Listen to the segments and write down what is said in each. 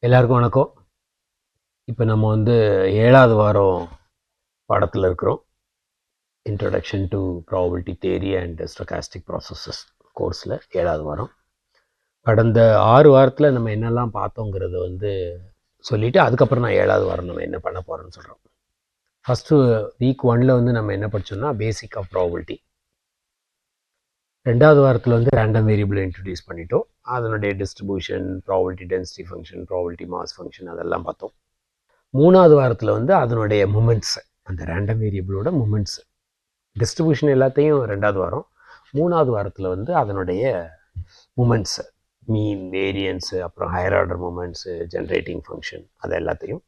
எல்லாருக்கும் வணக்கம். இப்போ நம்ம வந்து 7வது வாரம் பாடத்தில் இருக்கிறோம். Introduction to probability theory and stochastic processes கோர்ஸில் 7வது வாரம். கடந்த 6 வாரத்தில் நம்ம என்னெல்லாம் பார்த்தோங்கிறத வந்து சொல்லிவிட்டு அதுக்கப்புறம் நான் 7வது வாரம் நம்ம என்ன பண்ண போகிறோன்னு சொல்கிறோம். ஃபஸ்ட்டு வீக் 1ல் வந்து நம்ம என்ன படித்தோம்னா பேசிக் ஆஃப் ப்ராபபிலிட்டி. 2வது வாரத்தில் வந்து ரேண்டம் வேரியபிள் இன்ட்ரடியூஸ் பண்ணிட்டோம். அதனுடைய distribution, probability density function, probability mass function அதெல்லாம் பார்த்தோம். 3வது வாரத்தில் வந்து அதனுடைய மூமெண்ட்ஸ், அந்த ரேண்டம் வேரியபிளோட மூமெண்ட்ஸ் டிஸ்ட்ரிபியூஷன் எல்லாத்தையும் 2வது வாரம். 3வது வாரத்தில் வந்து அதனுடைய மூமெண்ட்ஸ், மீன், வேரியன்ஸு, அப்புறம் higher order moments, generating function அது எல்லாத்தையும்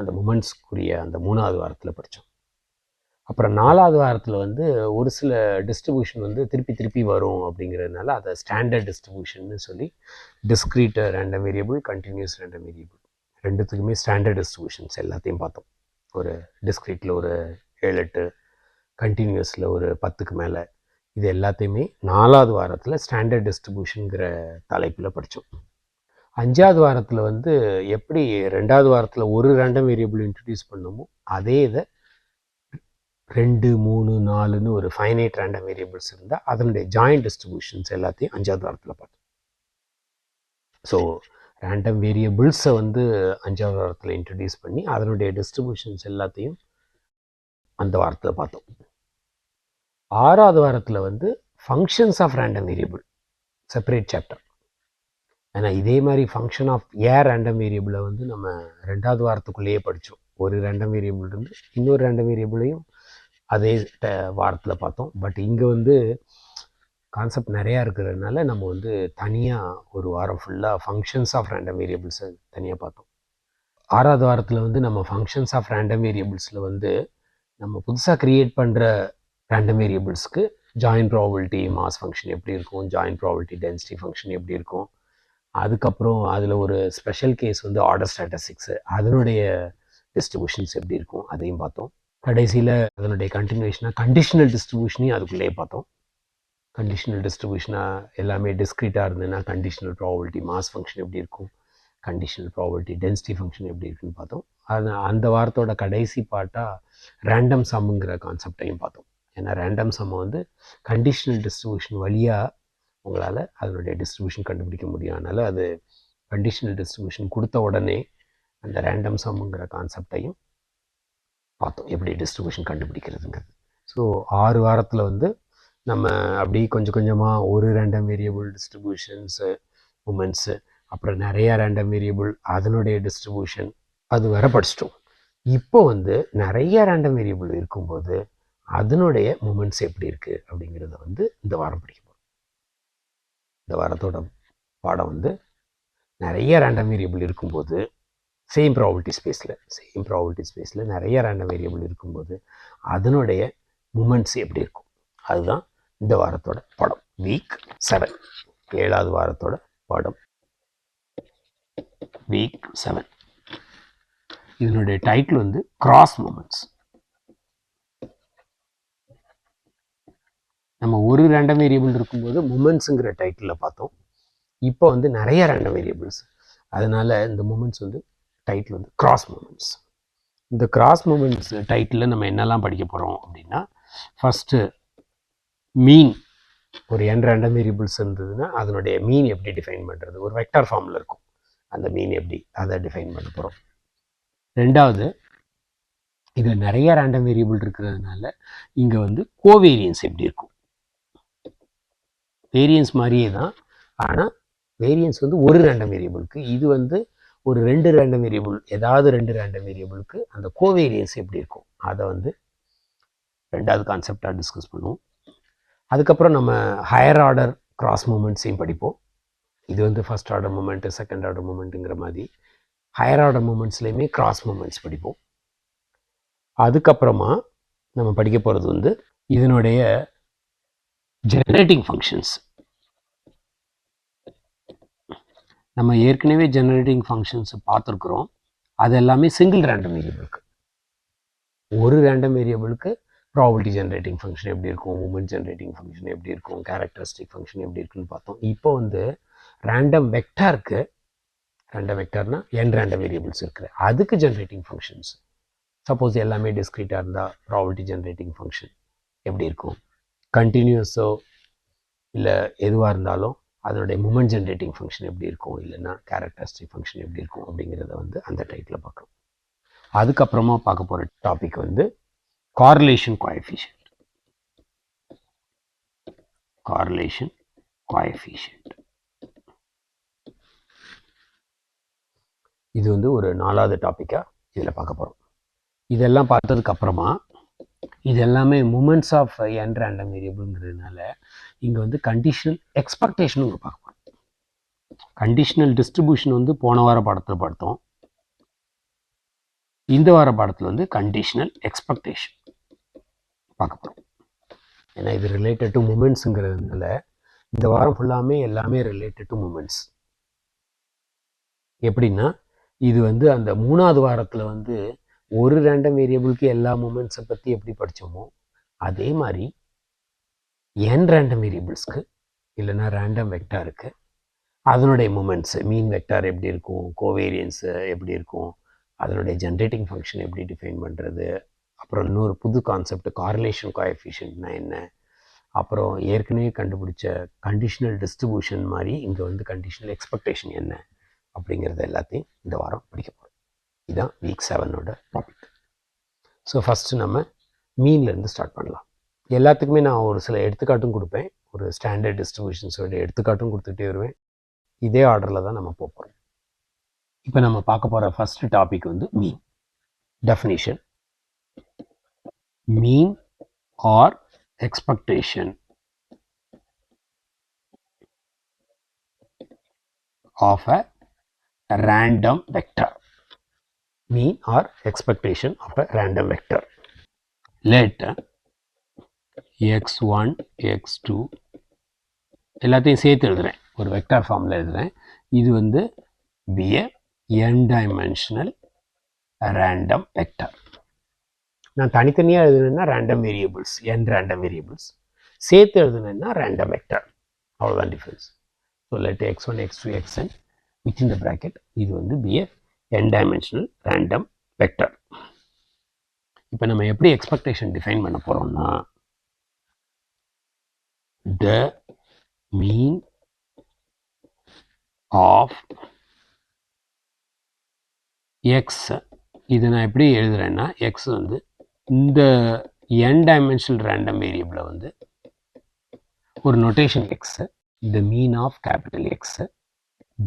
அந்த மூமெண்ட்ஸ்க்குரிய அந்த 3வது வாரத்தில் படித்தோம். அப்புறம் 4வது வாரத்தில் வந்து ஒரு சில டிஸ்ட்ரிபியூஷன் வந்து திருப்பி வரும் அப்படிங்கிறதுனால அதை ஸ்டாண்டர்ட் டிஸ்ட்ரிபியூஷன்னு சொல்லி discrete random variable, continuous random variable ரெண்டுத்துக்குமே ஸ்டாண்டர்ட் டிஸ்ட்ரிபியூஷன்ஸ் எல்லாத்தையும் பார்த்தோம். ஒரு டிஸ்க்ரீட்டில் ஒரு 7-8, கண்டினியூஸில் ஒரு 10க்கு மேலே, இது எல்லாத்தையுமே 4வது வாரத்தில் ஸ்டாண்டர்ட் டிஸ்ட்ரிபியூஷனுங்கிற தலைப்பில் படித்தோம். 5வது வாரத்தில் வந்து எப்படி 2வது வாரத்தில் ஒரு ரேண்டம் வேரியபிள் இன்ட்ரடியூஸ் பண்ணோமோ அதே இதை 2, 3, 4ன்னு ஒரு ஃபைனைட் ரேண்டம் வேரியபிள்ஸ் இருந்தால் அதனுடைய ஜாயிண்ட் டிஸ்ட்ரிபியூஷன்ஸ் எல்லாத்தையும் 5வது வாரத்தில் பார்த்தோம். ஸோ ரேண்டம் வேரியபிள்ஸை வந்து 5வது வாரத்தில் இன்ட்ரடியூஸ் பண்ணி அதனுடைய டிஸ்ட்ரிபியூஷன்ஸ் எல்லாத்தையும் அந்த வாரத்தில் பார்த்தோம். 6வது வாரத்தில் வந்து functions of random variable separate chapter. ஏன்னா இதே மாதிரி ஃபங்க்ஷன் ஆஃப் ரேண்டம் வேரியபிளை வந்து நம்ம 2வது வாரத்துக்குள்ளேயே படித்தோம். ஒரு ரேண்டம் வேரியபிள் இருந்து இன்னொரு ரேண்டம் வேரியபிளையும் அதே வாரத்தில் பார்த்தோம். பட் இங்கே வந்து கான்செப்ட் நிறையா இருக்கிறதுனால நம்ம வந்து தனியாக ஒரு வாரம் ஃபுல்லாக ஃபங்க்ஷன்ஸ் ஆஃப் ரேண்டம் வேரியபிள்ஸை தனியாக பார்த்தோம். 6வது வாரத்தில் வந்து நம்ம ஃபங்க்ஷன்ஸ் ஆஃப் ரேண்டம் வேரியபிள்ஸில் வந்து நம்ம புதுசாக க்ரியேட் பண்ணுற ரேண்டம் வேரியபிள்ஸ்க்கு ஜாயின்ட் ப்ராபபிலிட்டி மாஸ் ஃபங்க்ஷன் எப்படி இருக்கும், ஜாயின்ட் ப்ராபபிலிட்டி டென்சிட்டி ஃபங்க்ஷன் எப்படி இருக்கும், அதுக்கப்புறம் அதில் ஒரு ஸ்பெஷல் கேஸ் வந்து ஆர்டர் ஸ்டாட்டிஸ்டிக்ஸு அதனுடைய டிஸ்ட்ரிபியூஷன்ஸ் எப்படி இருக்கும் அதையும் பார்த்தோம். கடைசியில் அதனுடைய கண்டினியூஷனாக கண்டிஷனல் டிஸ்ட்ரிபியூஷனையும் அதுக்குள்ளேயே பார்த்தோம். கண்டிஷனல் டிஸ்ட்ரிபியூஷனாக எல்லாமே டிஸ்க்ரீட்டாக இருந்ததுன்னா கண்டிஷனல் ப்ராபபிலிட்டி மாஸ் ஃபங்க்ஷன் எப்படி இருக்கும், கண்டிஷனல் ப்ராபபிலிட்டி டென்சிட்டி ஃபங்க்ஷன் எப்படி இருக்குன்னு பார்த்தோம். அது அந்த வாரத்தோட கடைசி பாட்டாக ரேண்டம் சம்முங்கிற கான்செப்டையும் பார்த்தோம். ஏன்னா ரேண்டம் சம்மை வந்து கண்டிஷனல் டிஸ்ட்ரிபியூஷன் வழியாக உங்களால் அதனுடைய டிஸ்ட்ரிபியூஷன் கண்டுபிடிக்க முடியும். அதனால் அது கண்டிஷனல் டிஸ்ட்ரிபியூஷன் கொடுத்த உடனே அந்த ரேண்டம் சம்முங்கிற கான்செப்டையும் பார்த்தோம், எப்படி டிஸ்ட்ரிபியூஷன் கண்டுபிடிக்கிறதுங்கிறது. ஸோ 6 வாரத்தில் வந்து நம்ம அப்படி கொஞ்சம் கொஞ்சமாக ஒரு ரேண்டம் வேரியபிள் டிஸ்ட்ரிபியூஷன்ஸு, மூமெண்ட்ஸு, அப்புறம் நிறையா ரேண்டம் வேரியபிள் அதனுடைய டிஸ்ட்ரிபியூஷன் அது வர படிச்சிட்டோம். இப்போ வந்து நிறைய ரேண்டம் வேரியபிள் இருக்கும்போது அதனுடைய மூமெண்ட்ஸ் எப்படி இருக்குது அப்படிங்கிறத வந்து இந்த வாரம் படிக்க போகிறோம். இந்த வாரத்தோட பாடம் வந்து நிறைய ரேண்டம் வேரியபிள் இருக்கும்போது சேம் ப்ராபபிலிட்டி ஸ்பேஸில் நிறைய ரேண்டம் வேரியபிள் இருக்கும்போது அதனுடைய மூமெண்ட்ஸ் எப்படி இருக்கும் அதுதான் இந்த வாரத்தோட பாடம். வீக் 7, 7வது வாரத்தோட பாடம் வீக் 7. இதனுடைய டைட்டில் வந்து கிராஸ் மூமெண்ட்ஸ். நம்ம ஒரு ரேண்டம் வேரியபிள் இருக்கும்போது மூமெண்ட்ஸுங்கிற டைட்டிலில் பார்த்தோம். இப்போ வந்து நிறைய ரேண்டம் வேரியபிள்ஸ், அதனால இந்த மூமெண்ட்ஸ் வந்து டைட்டில் வந்து கிராஸ் மூமெண்ட்ஸ். இந்த கிராஸ் மூமெண்ட்ஸ் டைட்டிலில் நம்ம என்னெல்லாம் படிக்க போகிறோம் அப்படின்னா, ஃபஸ்ட்டு மீன். ஒரு n ரேண்டம் வேரியபிள்ஸ் இருந்ததுன்னா அதனுடைய மீன் எப்படி டிஃபைன் பண்ணுறது, ஒரு வெக்டார் ஃபார்மில் இருக்கும், அந்த மீன் எப்படி அதை டிஃபைன் பண்ண போகிறோம். ரெண்டாவது, இது நிறைய ரேண்டம் வேரியபிள் இருக்கிறதுனால இங்கே வந்து கோவேரியன்ஸ் எப்படி இருக்கும். வேரியன்ஸ் மாதிரியே தான், ஆனால் வேரியன்ஸ் வந்து ஒரு ரேண்டம் வேரியபிளுக்கு, இது வந்து ஒரு 2 ரேண்டம் வேரியபிள், ஏதாவது 2 ரேண்டம் வேரியபிளுக்கு அந்த கோவேரியன்ஸ் எப்படி இருக்கும் அதை வந்து 2வது கான்செப்டாக டிஸ்கஸ் பண்ணுவோம். அதுக்கப்புறம் நம்ம ஹையர் ஆர்டர் கிராஸ் மூமெண்ட்ஸையும் படிப்போம். இது வந்து first order moment, second order மூமெண்ட்டுங்கிற மாதிரி ஹையர் ஆர்டர் மூமெண்ட்ஸ்லேயுமே கிராஸ் மூமெண்ட்ஸ் படிப்போம். அதுக்கப்புறமா நம்ம படிக்க போகிறது வந்து இதனுடைய ஜெனரேட்டிங் ஃபங்க்ஷன்ஸ். நம்ம ஏற்கனவே ஜெனரேட்டிங் ஃபங்க்ஷன்ஸ் பார்த்துருக்குறோம். அது எல்லாமே சிங்கிள் ரேண்டம் வேரியபிளுக்கு. ஒரு ரேண்டம் வேரியபிளுக்கு ப்ராபபிலிட்டி ஜெனரேட்டிங் ஃபங்க்ஷன் எப்படி இருக்கும், மூமெண்ட் ஜெனரேட்டிங் ஃபங்க்ஷன் எப்படி இருக்கும், கேரக்டரிஸ்டிக் ஃபங்க்ஷன் எப்படி இருக்குன்னு பார்த்தோம். இப்போ வந்து ரேண்டம் வெக்டாருக்கு ரேண்டம் வெக்டர்னா n ரேண்டம் வேரியபிள்ஸ் இருக்குது, அதுக்கு ஜென்ரேட்டிங் ஃபங்க்ஷன்ஸ். சப்போஸ் எல்லாமே டிஸ்க்ரீட்டாக இருந்தால் ப்ராபபிலிட்டி ஜென்ரேட்டிங் ஃபங்க்ஷன் எப்படி இருக்கும், கண்டினியூஸோ இல்லை எதுவாக இருந்தாலும் அதனுடைய மூமெண்ட் ஜென்ரேட்டிங் ஃபங்க்ஷன் எப்படி இருக்கும், இல்லைன்னா கேரக்டரிஸ்டிக் ஃபங்க்ஷன் எப்படி இருக்கும் அப்படிங்கிறத வந்து அந்த டைப்பில் பார்க்குறோம். அதுக்கப்புறமா பார்க்க போகிற டாபிக் வந்து கார்லேஷன் கோஎஃபிஷியன்ட். கார்லேஷன் கோஎஃபிஷியன்ட் இது வந்து ஒரு 4வது டாப்பிக்காக இதில் பார்க்க போகிறோம். இதெல்லாம் பார்த்ததுக்கப்புறமா இது எல்லாமே மூமெண்ட்ஸ் ஆஃப் n ரேண்டம் வேரியபிள்ங்கிறதுனால இங்கே வந்து கண்டிஷனல் எக்ஸ்பெக்டேஷனும் பார்க்க போகிறோம். கண்டிஷனல் டிஸ்ட்ரிபியூஷன் வந்து போன வார பாடத்தில் பார்த்தோம். இந்த வார பாடத்தில் வந்து கண்டிஷனல் எக்ஸ்பெக்டேஷன் பார்க்க போகிறோம். ஏன்னா இது ரிலேட்டட் டு மூமெண்ட்ஸுங்கிறதுனால இந்த வாரம் ஃபுல்லாமே எல்லாமே ரிலேட்டட் டு மூமெண்ட்ஸ். எப்படின்னா இது வந்து அந்த 3வது வாரத்தில் வந்து ஒரு ரேண்டம் வேரியபிளுக்கு எல்லா மூமெண்ட்ஸை பற்றி எப்படி படித்தோமோ அதே மாதிரி n ரேண்டம் வேரியபிள்ஸ்க்கு இல்லைன்னா ரேண்டம் வெக்டாருக்கு அதனுடைய மூமெண்ட்ஸு மீன் வெக்டார் எப்படி இருக்கும், கோவேரியன்ஸு எப்படி இருக்கும், அதனுடைய ஜென்ரேட்டிங் ஃபங்க்ஷன் எப்படி டிஃபைன் பண்ணுறது, அப்புறம் இன்னொரு புது கான்செப்ட் கார்லேஷன் கோஎஃபிஷியன்ட்னா என்ன, அப்புறம் ஏற்கனவே கண்டுபிடிச்ச கண்டிஷனல் டிஸ்ட்ரிபியூஷன் மாதிரி இங்கே வந்து கண்டிஷனல் எக்ஸ்பெக்டேஷன் என்ன அப்படிங்கிறத எல்லாத்தையும் இந்த வாரம் படிக்க போகிறோம். இதுதான் வீக் 7ஓட டாபிக். ஸோ ஃபஸ்ட்டு நம்ம மீன்லேருந்து ஸ்டார்ட் பண்ணலாம். எல்லாத்துக்குமே நான் ஒரு சில எடுத்துக்காட்டும் கொடுப்பேன், ஒரு ஸ்டாண்டர்ட் டிஸ்ட்ரிபியூஷன்ஸோட எடுத்துக்காட்டும் கொடுத்துட்டே வருவேன். இதே ஆர்டரில் தான் நம்ம போகிறோம். இப்போ நம்ம பார்க்க போகிற ஃபஸ்ட்டு டாபிக் வந்து mean. Definition: mean or expectation of a random vector. Mean or expectation of a random vector. Let x1 x2 எல்லாத்தையும் சேர்த்து எழுதுறேன், ஒரு வெக்டார் ஃபார்மில் எழுதுறேன். இது வந்து be a n dimensional random vector. நான் தனித்தனியாக எழுதுனேன்னா random variables, n random variables. சேர்த்து எழுதுனேன்னா ரேண்டம் வெக்டார். அவ்வளோதான் difference. So let x1 x2 xn within the bracket இது வந்து be a n dimensional random vector. இப்போ நம்ம எப்படி எக்ஸ்பெக்டேஷன் டிஃபைன் பண்ண போகிறோம்னா the mean of x, இது நான் எப்படி எழுதுறேன்னா x வந்து இந்த n dimensional random வேரியபிளை வந்து ஒரு notation x, the mean of capital X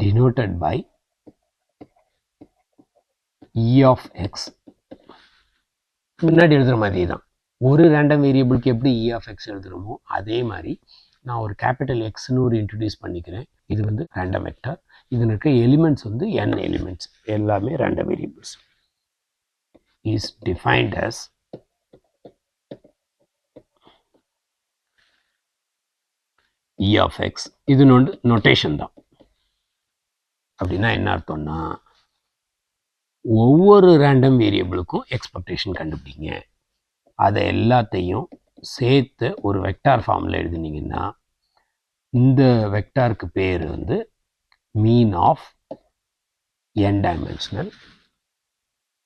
denoted by E of x. முன்னாடி எழுதுகிற மாதிரி தான், ஒரு ரேண்டம் வேரியபிளுக்கு எப்படி E of x எழுதுகிறோமோ அதே மாதிரி நான் ஒரு கேபிட்டல் எக்ஸ்னு ஒரு இன்ட்ரடியூஸ் பண்ணிக்கிறேன். இது வந்து ரேண்டம் வெக்டார். இதில் இருக்க எலிமெண்ட்ஸ் வந்து n எலிமெண்ட்ஸ், எல்லாமே random variables. Is defined as E of x. இது நோட்டேஷன் தான். அப்படின்னா என்ன அர்த்தம்னா ஒவ்வொரு ரேண்டம் வேரியபிளுக்கும் எக்ஸ்பெக்டேஷன் கண்டுபிடிங்க, அதை எல்லாத்தையும் சேர்த்து ஒரு வெக்டார் ஃபார்மில் எழுதுனீங்கன்னா இந்த வெக்டாருக்கு பேர் வந்து mean of n dimensional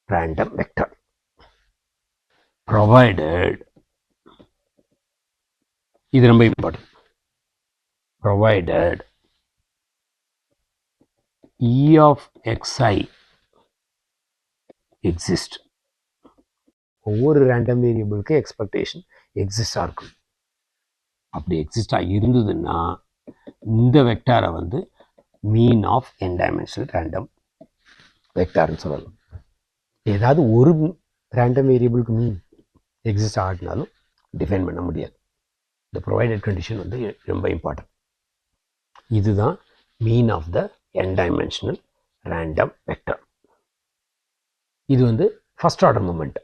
random vector. Provided, இது ரொம்ப important, provided E of xi exist. ஒவ்வொரு ரேண்டம் வேரியபிளுக்கு எக்ஸ்பெக்டேஷன் எக்ஸிஸ்டாக இருக்கும். அப்படி எக்ஸிஸ்டாக இருந்ததுன்னா இந்த வெக்டாரை வந்து mean of n dimensional random வெக்டார்னு சொல்லலாம். ஏதாவது ஒரு ரேண்டம் வேரியபிளுக்கு மீன் எக்ஸிஸ்ட் ஆகினாலும் டிஃபைன் பண்ண முடியாது. இந்த ப்ரொவைடட் கண்டிஷன் வந்து ரொம்ப இம்பார்ட்டன்ட். இதுதான் mean of the n dimensional random vector. இது வந்து ஃபஸ்ட் ஆர்டர் மூமெண்ட்.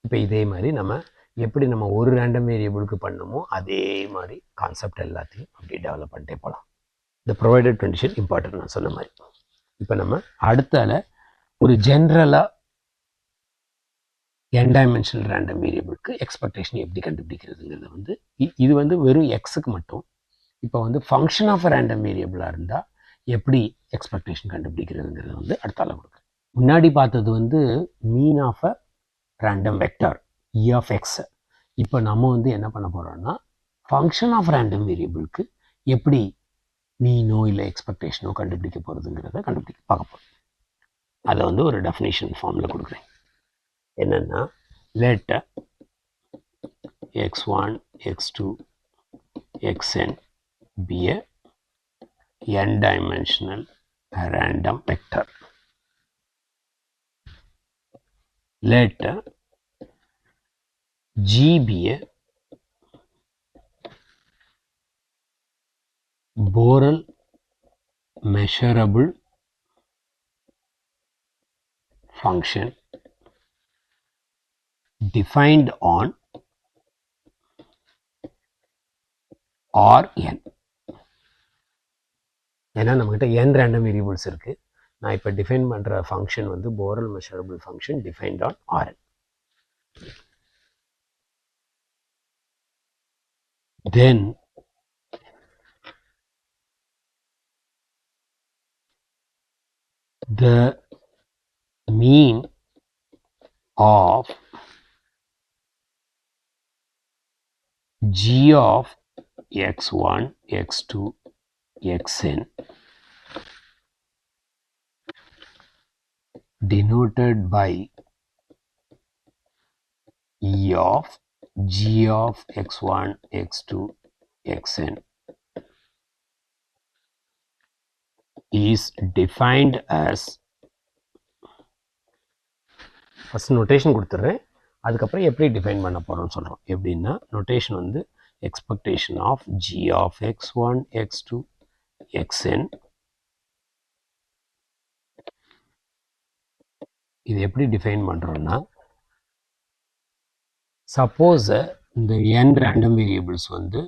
இப்போ இதே மாதிரி நம்ம எப்படி நம்ம ஒரு ரேண்டம் வேரியபிளுக்கு பண்ணமோ அதே மாதிரி கான்செப்ட் எல்லாத்தையும் அப்படி டெவலப் பண்ணிட்டே போகலாம். இந்த ப்ரொவைடட் கண்டிஷன் இம்பார்ட்டன்ட் நான் சொன்ன மாதிரி. இப்போ நம்ம அடுத்தால ஒரு ஜென்ரலாக n dimensional random வேரியபிளுக்கு எக்ஸ்பெக்டேஷன் எப்படி கண்டுபிடிக்கிறதுங்கிறது வந்து இது வந்து வெறும் எக்ஸுக்கு மட்டும். இப்போ வந்து ஃபங்க்ஷன் ஆஃப் ரேண்டம் வேரியபிளாக இருந்தால் எப்படி எக்ஸ்பெக்டேஷன் கண்டுபிடிக்கிறதுங்கிறது வந்து அடுத்தால கொடுக்குறேன். முன்னாடி பார்த்தது வந்து mean of a random vector E of x. இப்போ நம்ம வந்து என்ன பண்ண போகிறோம்னா ஃபங்க்ஷன் ஆஃப் ரேண்டம் வேரியபிளுக்கு எப்படி மீனோ இல்லை எக்ஸ்பெக்டேஷனோ கண்டுபிடிக்க போகிறதுங்கிறத பார்க்க போகிறோம். அதை வந்து ஒரு டெஃபினேஷன் ஃபார்மில் கொடுக்குறேன். என்னென்னா let x1 x2 xn be a n-dimensional random vector. Let G be a Borel measurable function defined on Rn. ஏன்னா நம்மகிட்ட n ரேண்டம் வேரியபிள்ஸ் இருக்கு. நான் இப்போ டிஃபைன் பண்ணுற ஃபங்க்ஷன் வந்து borewell measurable function defined on Rn. Then the mean of G of x1 x2 xn denoted by E of G of x1 x2 xn is defined as, first notation கொடுத்துட்றேன், அதுக்கப்புறம் எப்படி define பண்ண போகிறோம்னு சொல்கிறோம். எப்படின்னா notation வந்து expectation of G of x1 x2 xn. இது எப்படி டிஃபைன் பண்ணுறோம்னா, சப்போஸ் இந்த n ரேண்டம் வேரியபிள்ஸ் வந்து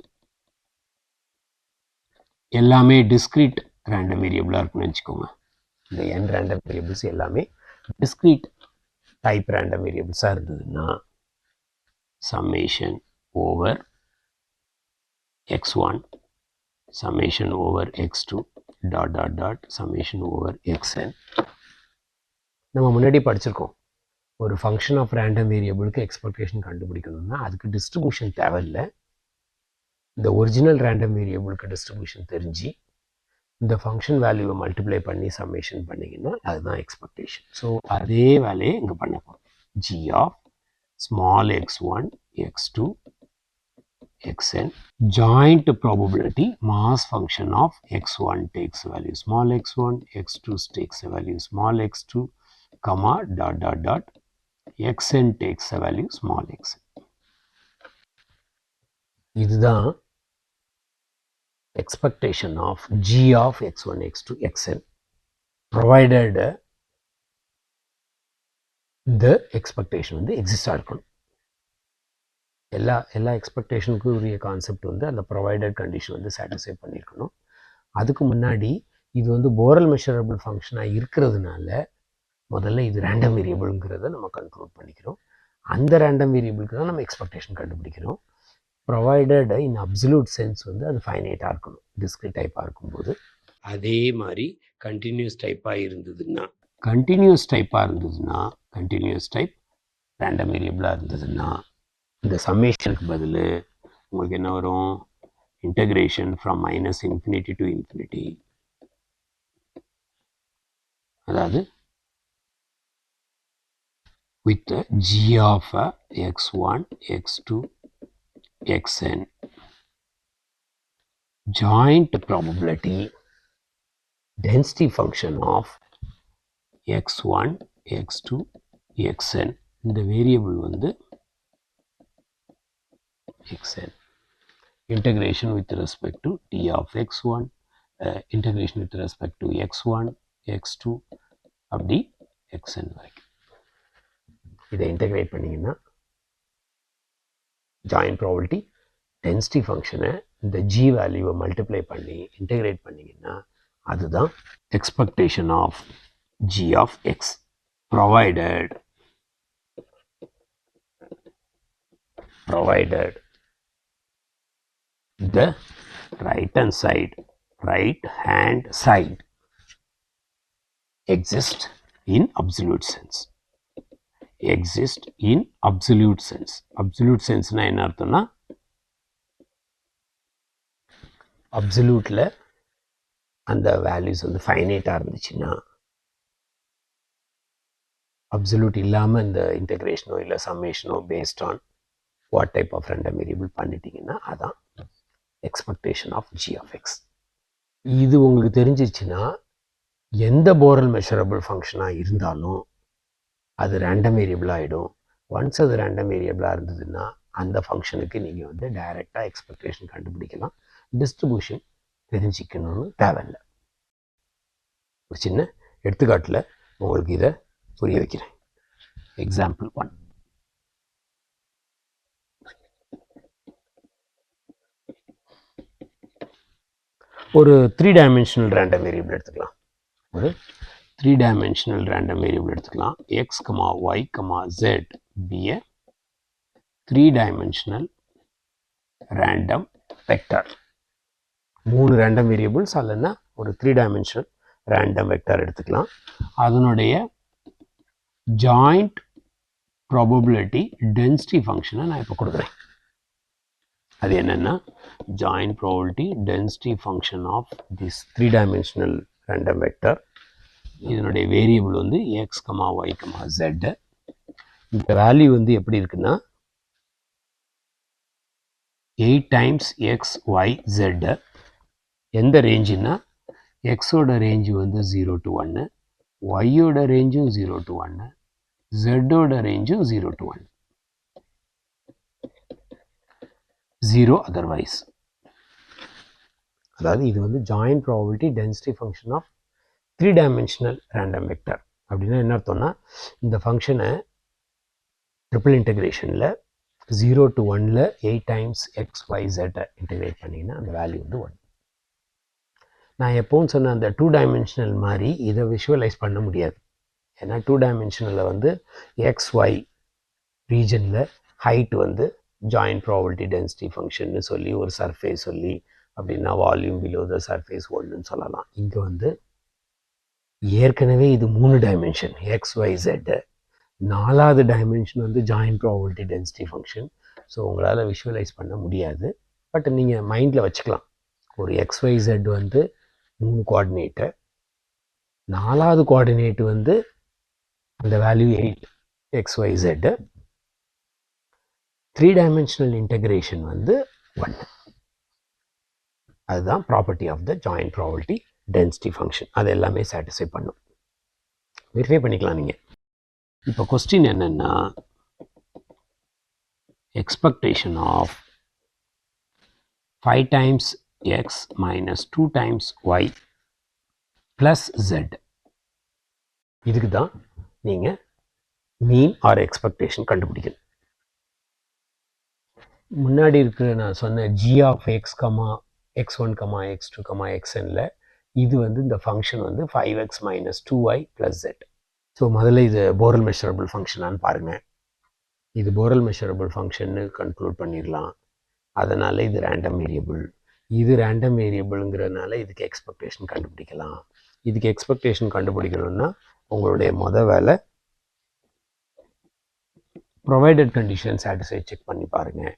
எல்லாமே டிஸ்க்ரீட் ரேண்டம் வேரியபிளாக இருக்குன்னு வச்சுக்கோங்க. இந்த n ரேண்டம் வேரியபிள்ஸ் எல்லாமே டிஸ்க்ரீட் டைப் ரேண்டம் வேரியபிள்ஸாக இருந்ததுன்னா summation over x1 summation over x2 dot dot dot summation over xn. நம்ம முன்னாடி படிச்சிருக்கோம், ஒரு ஃபங்க்ஷன் ஆஃப் ரேண்டம் வேரியபிளுக்கு எக்ஸ்பெக்டேஷன் கண்டுபிடிக்கணும்னா அதுக்கு டிஸ்ட்ரிபியூஷன் தேவையில்லை. இந்த ஒரிஜினல் ரேண்டம் வேரியபிளுக்கு டிஸ்ட்ரிபியூஷன் தெரிஞ்சு இந்த ஃபங்க்ஷன் வேல்யூவை மல்டிப்ளை பண்ணி சம்மேஷன் பண்ணிங்கன்னா அதுதான் எக்ஸ்பெக்டேஷன். ஸோ அதே வேலையை இங்கே பண்ண போகிறோம். G of small x1 x2 xn joint probability mass function of x1 takes value small x1, x2 takes a value small x2, comma dot dot dot xn takes a value small xn. இதுதான் expectation of G of x1 x2 xn provided the expectation வந்து எக்ஸிஸ்டாக இருக்கணும். எல்லா எக்ஸ்பெக்டேஷனுக்கும் உரிய concept வந்து அந்த provided condition வந்து satisfy பண்ணியிருக்கணும். அதுக்கு முன்னாடி இது வந்து போரல் மெஷரபிள் ஃபங்க்ஷனாக இருக்கிறதுனால முதல்ல இது ரேண்டம் வேரியபிள்ங்கிறத நம்ம கன்க்ளூட் பண்ணிக்கிறோம். அந்த ரேண்டம் வேரியபிளுக்கு தான் நம்ம எக்ஸ்பெக்டேஷன் கண்டுபிடிக்கிறோம். ப்ரொவைடட் இன் அப்சல்யூட் சென்ஸ் வந்து அது ஃபைனைட்டாக இருக்கணும் டிஸ்க்ரீட் டைப்பாக இருக்கும்போது. அதே மாதிரி கண்டினியூஸ் டைப்பாக இருந்ததுன்னா கண்டினியூஸ் டைப் ரேண்டம் வேரியபிளாக இருந்ததுன்னா இந்த சம்மேஷனுக்கு பதில் உங்களுக்கு என்ன வரும்? Integration from -infinity to infinity. அதாவது with G of x1 x2 xn joint probability density function of x1 x2 xn. இந்த வேரியபிள் வந்து xn. Integration with respect to t of x1, integration with respect to x1 x2 அப்படி xn வரைக்கும். இதை integrate பண்ணிங்கன்னா joint probability density ஃபங்க்ஷனை இந்த G வேல்யூவை multiply பண்ணி இன்டகிரேட் பண்ணிங்கன்னா அதுதான் expectation of G of x provided the right hand side exist in absolute sense. Exist in absolute sense. Absolute sense na என்ன அர்த்தம்னா அப்சல்யூட்ல அந்த வேல்யூஸ் வந்து ஃபைனைட்டாக இருந்துச்சுன்னா, அப்சல்யூட் இல்லாமல் இந்த இன்டெகிரேஷனோ இல்லை சம்மேஷனோ based on what type of random variable பண்ணிட்டீங்கன்னா அதான் expectation of G of X. இது உங்களுக்கு தெரிஞ்சிச்சுன்னா எந்த போரல் மெஷரபிள் ஃபங்க்ஷனாக இருந்தாலும் அது ரேண்டம் வேரியபிள் ஆகிடும். ஒன்ஸ் அது ரேண்டம் வேரியபிளாக இருந்ததுன்னா அந்த ஃபங்க்ஷனுக்கு நீங்கள் வந்து டைரெக்டாக எக்ஸ்பெக்டேஷன் கண்டுபிடிக்கலாம். டிஸ்ட்ரிபியூஷன் தெரிஞ்சிக்கணும்னு தேவையில்லை. ஒரு சின்ன எடுத்துக்காட்டில் உங்களுக்கு இதை புரிய வைக்கிறேன். எக்ஸாம்பிள் 1. ஒரு 3 டைமென்ஷனல் ரேண்டம் வேரியபிள் எடுத்துக்கலாம். ஒரு 3 டைமென்ஷனல் ரேண்டம் வேரியபிள் எடுத்துக்கலாம். x, y, z be a 3 dimensional random vector. 3 random variables அல்லனா ஒரு 3 டைமென்ஷனல் ரேண்டம் வெக்டர் எடுத்துக்கலாம். அதனுடைய ஜாயிண்ட் ப்ராபபிலிட்டி டென்சிட்டி ஃபங்க்ஷனை நான் இப்போ கொடுக்குறேன். அது என்னென்னா joint probability density function of this 3 dimensional random vector. இதனுடைய வேரியபிள் வந்து x, y, z. இந்த வேல்யூ வந்து எப்படி இருக்குன்னா 8 times x, y, z. எந்த ரேஞ்சுன்னா எக்ஸோட ரேஞ்சு வந்து 0 to 1, ஒய்யோட ரேஞ்சும் 0 to 1, ஜெட்டோட ரேஞ்சும் 0 to 1. 0 otherwise. அதாவது இது வந்து joint probability density function of 3 dimensional random vector. அப்படின்னா என்ன அர்த்தம்னா இந்த ஃபங்க்ஷனை ட்ரிபிள் இன்டெகிரேஷனில் 0 to 1ல் 8 times x, y, z integrate பண்ணிங்கன்னா அந்த வேல்யூ வந்து 1. நான் எப்போவும் சொன்ன அந்த 2 டைமென்ஷனல் மாதிரி இதை விஷுவலைஸ் பண்ண முடியாது. ஏன்னா 2 டைமென்ஷனலில் வந்து எக்ஸ், ஒய் ரீஜனில் ஹைட் வந்து ஜாயிண்ட் ப்ராபபிலிட்டி டென்சிட்டி ஃபங்க்ஷன்னு சொல்லி ஒரு சர்ஃபேஸ் சொல்லி அப்படின்னா வால்யூம் பிலோ த சர்ஃபேஸ் 1ன்னு சொல்லலாம். இங்கே வந்து ஏற்கனவே இது 3 டைமென்ஷன் எக்ஸ், ஒய், ஜெட்டு. 4வது டைமென்ஷன் வந்து joint probability density function. So உங்களால் விஷுவலைஸ் பண்ண முடியாது. பட் நீங்கள் மைண்டில் வச்சுக்கலாம். ஒரு எக்ஸ், ஒய், ஜெட் வந்து 3 கோஆர்டினேட்டு, 4வது கோஆர்டினேட்டு வந்து அந்த value 8 x, y, z. 3 dimensional integration வந்து 1. அதுதான் property of the joint probability density function. அது எல்லாமே சாட்டிஸ்ஃபை பண்ணும். வெரிஃபை பண்ணிக்கலாம் நீங்கள். இப்போ கொஸ்டின் என்னென்னா expectation of 5 times x minus 2 times y plus z. இதுக்கு தான் நீங்கள் மீன் ஆர் எக்ஸ்பெக்டேஷன் கண்டுபிடிக்கணும். முன்னாடி இருக்கிற நான் சொன்ன g of x, x1, x2, xnல இது வந்து இந்த ஃபங்க்ஷன் வந்து 5x minus 2y plus z. So முதல்ல இது போரல் மெஷரபிள் ஃபங்க்ஷனான்னு பாருங்கள். இது போரல் மெஷரபிள் ஃபங்க்ஷன்னு கன்க்ளூட் பண்ணிடலாம். அதனால் இது ரேண்டம் வேரியபிள். இது ரேண்டம் வேரியபிளுங்கிறதுனால இதுக்கு எக்ஸ்பெக்டேஷன் கண்டுபிடிக்கலாம். இதுக்கு எக்ஸ்பெக்டேஷன் கண்டுபிடிக்கணும்னா உங்களுடைய வேலை ப்ரொவைடட் கண்டிஷன் சாட்டிஸ்ஃபை செக் பண்ணி பாருங்கள்.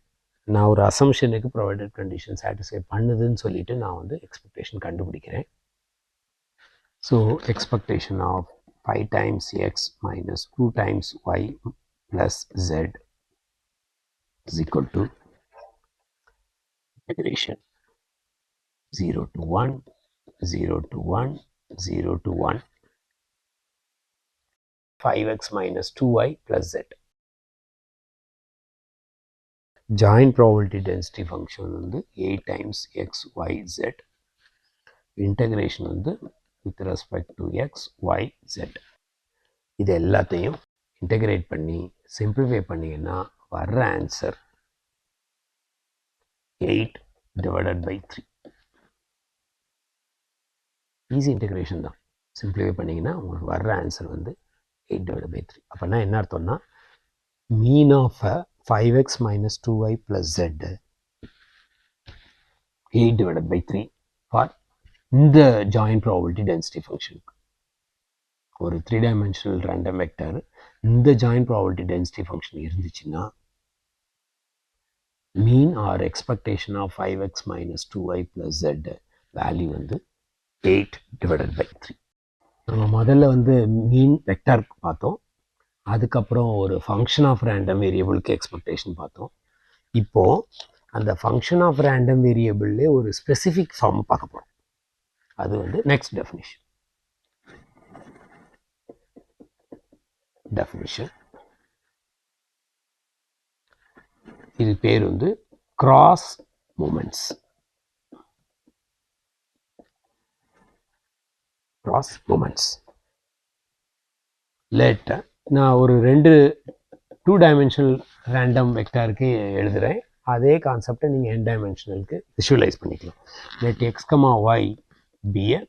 நான் ஒரு அசம்ஷனுக்கு ப்ரொவைடட் கண்டிஷன் சாட்டிஸ்ஃபை பண்ணுதுன்னு சொல்லிட்டு நான் வந்து எக்ஸ்பெக்டேஷன் கண்டுபிடிக்கிறேன். So expectation of 5 times x minus 2 times y plus z is equal to integration 0 to 1, 0 to 1, 0 to 1, 5x minus 2y plus z. Joint probability density function வந்து 8 times x, y, z. Integration வந்து with respect to x, y, z. இது எல்லாத்தையும் integrate பண்ணி simplify பண்ணிங்கன்னா வர்ற answer 8 divided by 3. Easy integration தான். Simplify பண்ணிங்கன்னா உங்களுக்கு வர்ற ஆன்சர் வந்து 8 divided by 3. அப்போனா என்ன அர்த்தம்னா mean of 5x minus 2y plus z 8 divided by 3 for இந்த ஜாயிண்ட் ப்ராபபிலிட்டி டென்சிட்டி ஃபங்க்ஷனுக்கு. ஒரு 3 டைமென்ஷனல் ரேண்டம் வெக்டர் இந்த ஜாயின்ட் ப்ராபபிலிட்டி டென்சிட்டி ஃபங்க்ஷன் இருந்துச்சுன்னா mean or expectation of 5x minus 2y plus z value வந்து 8/3. நம்ம முதல்ல வந்து மீன் வெக்டர் பார்த்தோம், அதுக்கப்புறம் ஒரு ஃபங்க்ஷன் ஆஃப் ரேண்டம் வேரியபிளுக்கு எக்ஸ்பெக்டேஷன் பார்த்தோம். இப்போது அந்த ஃபங்க்ஷன் ஆஃப் ரேண்டம் வேரியபிள்லே ஒரு ஸ்பெசிஃபிக் ஃபார்ம் பார்க்க போகிறோம். அது வந்து நெக்ஸ்ட் டெஃபினிஷன். இது பேர் வந்து கிராஸ் மூமெண்ட்ஸ். லெட் நான் ஒரு 2 டைமென்ஷனல் ரேண்டம் வெக்டாருக்கு எழுதுகிறேன். அதே கான்செப்டை நீங்கள் n டைமென்ஷனலுக்கு விஷுவலைஸ் பண்ணிக்கலாம். Let x, y be a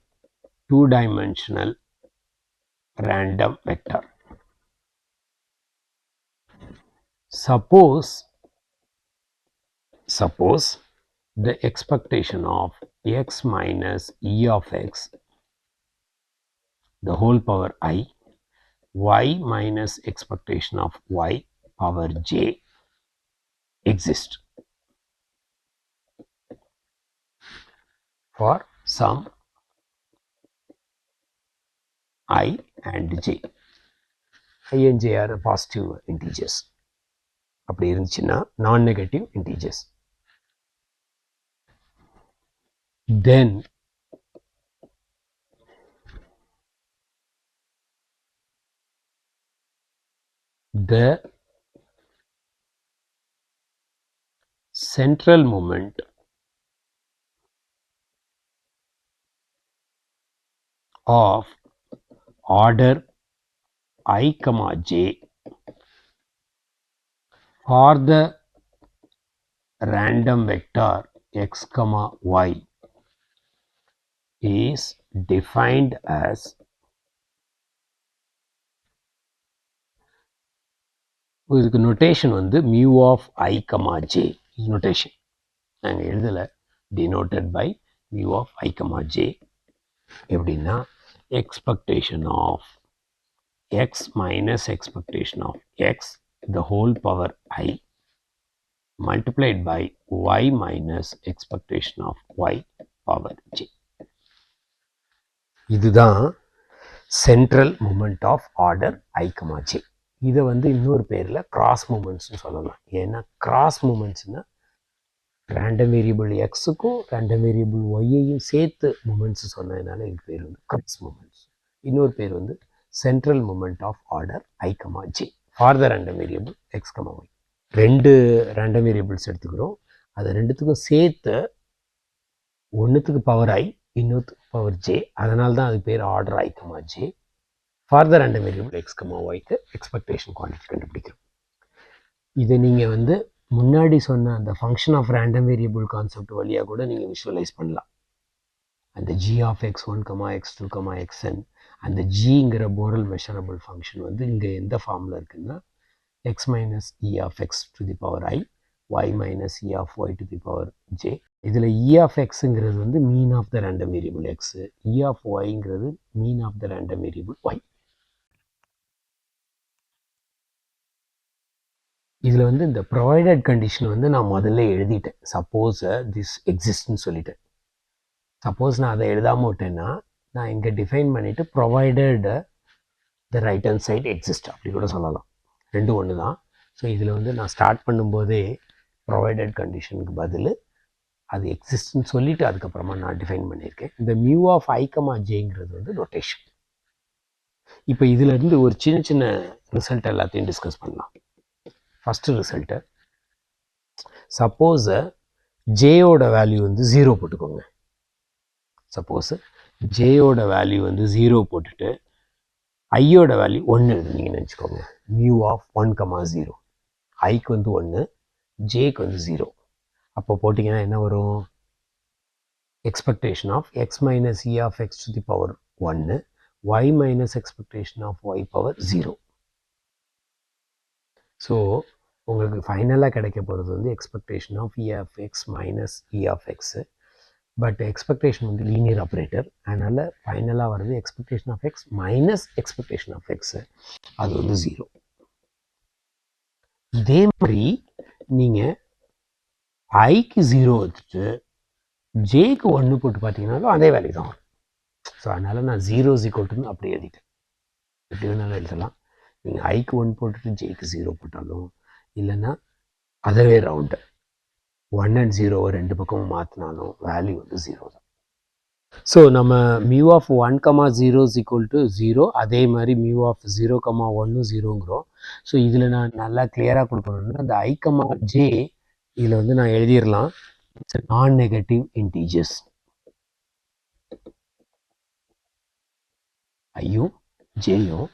2 dimensional random vector. Suppose the expectation of x minus e of x the whole power I, y minus expectation of y power j exist for some I and j. I and j are positive integers. அப்படி இருந்துச்சுன்னா non-negative integers. Then the central moment of order I, j for the random vector x, y is defined as இதுக்கு notation வந்து mu of I, j notation நாங்கள் எழுதலை, denoted by mu of I, j. எப்படின்னா expectation of x minus expectation of x the whole power I multiplied by y minus expectation of y power j. இதுதான் central moment of order I, j. இதை வந்து இன்னொரு பேரில் cross மூமெண்ட்ஸ்னு சொல்லலாம். ஏன்னா cross மூமெண்ட்ஸ்னால் ரேண்டம் வேரியபிள் எக்ஸுக்கும் ரேண்டம் வேரியபிள் ஒய்யையும் சேர்த்து மூமெண்ட்ஸ் சொன்னதுனால இதுக்கு பேர் வந்து கிராஸ் மூமெண்ட்ஸ். இன்னொரு பேர் வந்து central moment of order I, j for the random variable x, y. 2 random variables எடுத்துக்கிறோம். அது ரெண்டுத்துக்கும் சேர்த்து ஒன்றுத்துக்கு பவர் I, இன்னொருத்துக்கு பவர் j. அதனால தான் அது பேர் order I, j for the random variable x, yக்கு எக்ஸ்பெக்டேஷன் குவான்டிட்டி கண்டுபிடிக்கிறோம். இதை நீங்கள் வந்து முன்னாடி சொன்ன அந்த function of random variable concept வழியாக கூட நீங்கள் விஷுவலைஸ் பண்ணலாம். அந்த g of x1, x2, xn அந்த ஜிங்கிற போரல் மெஷரபிள் ஃபங்க்ஷன் வந்து இங்கே எந்த ஃபார்மில் இருக்குன்னா x minus e of x to the power I, y minus e of y to the power j. இதில் e of xங்கிறது வந்து mean of the random variable x, e of yங்கிறது mean of the random variable y. இதில் வந்து இந்த provided condition வந்து நான் முதல்ல எழுதிட்டேன். சப்போஸ் திஸ் எக்ஸிஸ்ட்னு சொல்லிட்டேன். சப்போஸ் நான் அதை எழுதாமல் விட்டேன்னா நான் இங்கே டிஃபைன் பண்ணிவிட்டு provided the right hand side exist அப்படி கூட சொல்லலாம். ரெண்டும் ஒன்று தான். ஸோ இதில் வந்து நான் ஸ்டார்ட் பண்ணும்போதே ப்ரொவைடட் கண்டிஷனுக்கு பதில் அது எக்ஸிஸ்ட்னு சொல்லிவிட்டு அதுக்கப்புறமா நான் டிஃபைன் பண்ணியிருக்கேன். இந்த மியூ ஆஃப் I, jங்கிறது வந்து நோட்டேஷன். இப்போ இதிலேருந்து ஒரு சின்ன சின்ன ரிசல்ட் எல்லாத்தையும் டிஸ்கஸ் பண்ணலாம். ஃபஸ்ட்டு ரிசல்ட்டு, சப்போஸ் ஜேயோட வேல்யூ வந்து 0 போட்டுக்கோங்க. சப்போஸ் ஜேயோட வேல்யூ வந்து 0 போட்டுட்டு ஐயோட வேல்யூ 1 எழுதுனீங்கன்னு வச்சுக்கோங்க. மியூ ஆஃப் 1, 0 ஐக்கு வந்து 1, ஜேக்கு வந்து 0. அப்போ போட்டிங்கன்னா என்ன வரும்? Expectation of x minus e of x to the power 1, y minus expectation of y power 0. So உங்களுக்கு ஃபைனலாக கிடைக்க போகிறது வந்து expectation of e of x minus e of x but expectation வந்து லீனியர் ஆப்ரேட்டர், அதனால் ஃபைனலாக வருது expectation of X minus expectation of x, அது வந்து 0. இதே மாதிரி நீங்கள் ஐக்கு 0 வச்சுட்டு ஜேக்கு 1 போட்டு பார்த்தீங்கன்னாலும் அதே வேல்யூ தான் வரும். ஸோ அதனால் நான் 0 = அப்படி எழுதிட்டேன். எப்படி வேணாலும் எழுதலாம். நீங்கள் ஐக்கு 1 போட்டுட்டு ஜேக்கு 0 போட்டாலும், இல்லைன்னா அதர்வே ரவுண்டு 1 and 0 ரெண்டு பக்கமும் மாற்றினாலும் வேல்யூ வந்து 0 தான். ஸோ நம்ம மியூ ஆஃப் 1, 0 0, அதே மாதிரி மியூ ஆஃப் 0, 1 0ங்கிறோம். ஸோ இதில் நான் நல்லா கிளியராக கொடுக்கணும்னா அந்த ஐ, ஜே இதில் வந்து நான் எழுதிடலாம் நான் நெகட்டிவ் இன்டீஜர்ஸ். ஐயும் ஜேயும்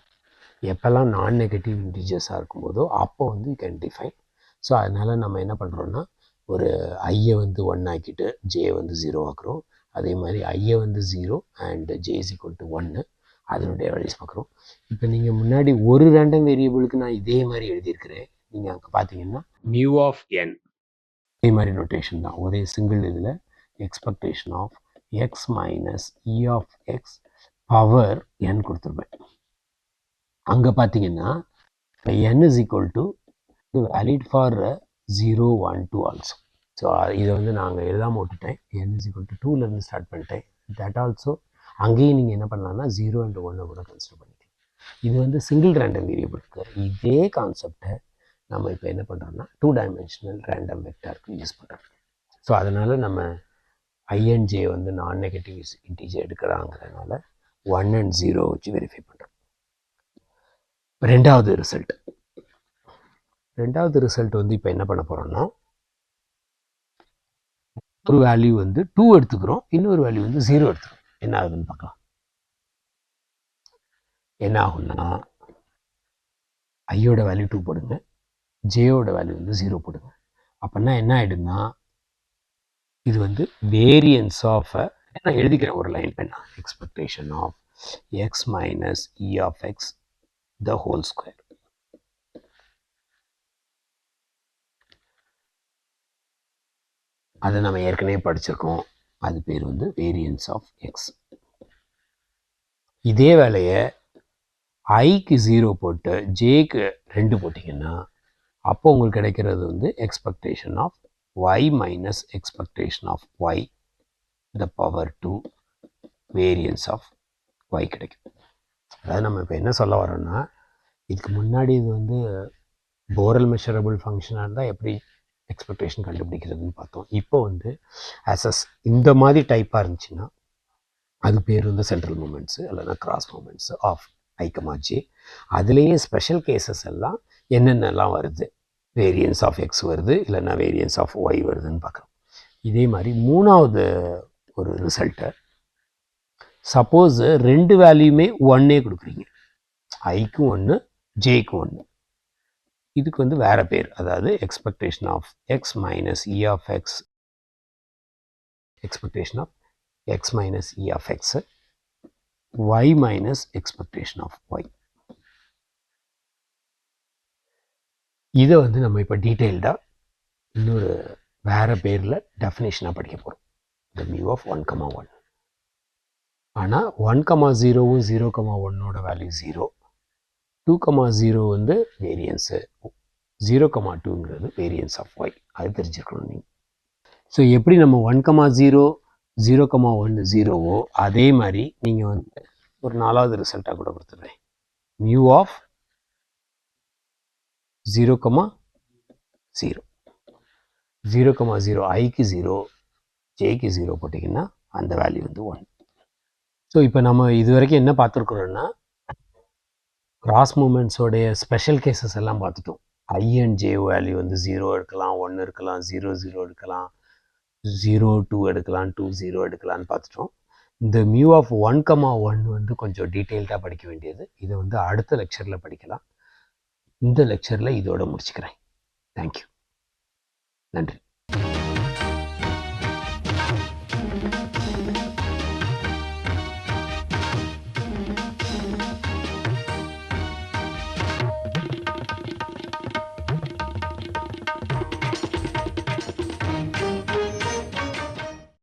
எப்போல்லாம் நான் நெகட்டிவ் இன்டீஜர்ஸாக இருக்கும்போதோ அப்போ வந்து யூ கேன் டிஃபைன். ஸோ அதனால் நம்ம என்ன பண்ணுறோன்னா ஒரு ஐயை வந்து 1 ஆக்கிட்டு ஜே வந்து 0 ஆக்குறோம். அதே மாதிரி ஐயை வந்து 0 அண்ட் ஜே = 1, அதனுடைய வேல்யூஸ் பார்க்குறோம். இப்போ நீங்கள் முன்னாடி ஒரு ரேண்டம் வேரியபிளுக்கு நான் இதே மாதிரி எழுதியிருக்கிறேன். நீங்கள் அங்கே பார்த்தீங்கன்னா மியூ ஆஃப் என் இதே மாதிரி நோட்டேஷன் தான், ஒரே சிங்கிள் இதில் expectation of X minus E of X power N கொடுத்துருப்பேன். அங்கே பார்த்தீங்கன்னா n = valid for 0, 1, 2 also. So இதை வந்து நாங்கள் எழுதாமல் விட்டுட்டேன். n = 2லேருந்து ஸ்டார்ட் பண்ணிட்டேன். தட் ஆல்சோ அங்கேயும் நீங்கள் என்ன பண்ணலாம்னா 0 and 1 கூட கன்சிடர் பண்ணிக்கலாம். இது வந்து சிங்கிள் ரேண்டம் வேரியபிளுக்கு. இதே கான்செப்டை நம்ம இப்போ என்ன பண்ணுறோம்னா 2 டைமென்ஷனல் ரேண்டம் வெக்டாருக்கு யூஸ் பண்ணுறோம். ஸோ அதனால் நம்ம ஐ அண்ட் ஜே வந்து நான் நெகட்டிவ் இன்டீஜர் எடுக்கிறாங்கிறதுனால 1 and 0 வச்சு வெரிஃபை பண்ணுறோம். ரெண்டாவது ரிசல்ட் வந்து இப்போ என்ன பண்ண போகிறோம்னா ஒரு வேல்யூ வந்து 2 எடுத்துக்கிறோம், இன்னொரு வேல்யூ வந்து 0 எடுத்துக்கிறோம். என்ன ஆகுதுன்னு பார்க்கலாம். என்ன ஆகும்னா ஐயோட வேல்யூ 2 போடுங்க, ஜேயோட வேல்யூ வந்து 0 போடுங்க. அப்படின்னா என்ன ஆகிடுன்னா இது வந்து வேரியன்ஸ் ஆஃப் நான் எழுதிக்கிறேன் ஒரு லைன் பண்ணா expectation of X minus E of x the whole square. அதை நம்ம ஏற்கனவே படிச்சிருக்கோம். அது பேர் வந்து வேரியன்ஸ் ஆஃப் எக்ஸ். இதே வேலையை ஐக்கு 0 போட்டு ஜேக்கு 2 போட்டிங்கன்னா அப்போ உங்களுக்கு கிடைக்கிறது வந்து expectation of y minus expectation of y the power 2 variance of y கிடைக்கும். அதாவது நம்ம இப்போ என்ன சொல்ல வரோம்னா இதுக்கு முன்னாடி இது வந்து போரல் மெஷரபிள் ஃபங்க்ஷனாக இருந்தால் எப்படி எக்ஸ்பெக்டேஷன் கண்டுபிடிக்கிறதுன்னு பார்த்தோம். இப்போ வந்து இந்த மாதிரி டைப்பாக இருந்துச்சுன்னா அது பேர் வந்து சென்ட்ரல் மூமெண்ட்ஸு இல்லைன்னா cross moments of i, j. அதுலேயே ஸ்பெஷல் கேசஸ் எல்லாம் என்னென்னலாம் வருது, வேரியன்ஸ் ஆஃப் எக்ஸ் வருது இல்லைன்னா வேரியன்ஸ் ஆஃப் ஒய் வருதுன்னு பார்க்குறோம். இதே மாதிரி மூணாவது ஒரு ரிசல்ட்டை சப்போஸ் 2 வேல்யூமே 1 கொடுக்குறீங்க, ஐக்கும் 1 ஜேக்கும் 1, இதுக்கு வந்து வேறு பேர், அதாவது expectation of X minus E of x, expectation of X minus E of x, y minus expectation of y. இதை வந்து நம்ம இப்போ டீட்டெயில்டாக இன்னொரு வேறு பேரில் டெஃபினேஷனாக படிக்க போகிறோம், த மியூ ஆஃப் 1, 1. ஆனால் 1, 0வும் 0, 1ஓட வேல்யூ 0, 2, 0 வந்து வேரியன்ஸு, 0, 2ங்கிறது வேரியன்ஸ் ஆஃப் ஒய். அது தெரிஞ்சுக்கணும் நீங்கள். ஸோ எப்படி நம்ம 1, 0, 0, 1 0வோ அதே மாதிரி நீங்கள் வந்து ஒரு 4வது ரிசல்ட்டாக கூட கொடுத்துட்றேன், மியூ ஆஃப் 0, 0, 0, 0 ஐக்கு 0 ஜேக்கு 0 போட்டிங்கன்னா அந்த வேல்யூ வந்து 1. ஸோ இப்போ நம்ம இது வரைக்கும் என்ன பார்த்துருக்குறோன்னா கிராஸ் மூமெண்ட்ஸோடைய ஸ்பெஷல் கேசஸ் எல்லாம் பார்த்துட்டோம். ஐ அண்ட் ஜே வேல்யூ வந்து 0 எடுக்கலாம், 1 இருக்கலாம், 0, 0 எடுக்கலாம், 0, 2 எடுக்கலாம், 2, 0 எடுக்கலான்னு பார்த்துட்டோம். இந்த மியூ ஆஃப் 1, 1 வந்து கொஞ்சம் டீட்டெயில்டாக படிக்க வேண்டியது. இதை வந்து அடுத்த லெக்சரில் படிக்கலாம். இந்த லெக்சரில் இதோட முடிச்சுக்கிறேன். தேங்க்யூ. நன்றி.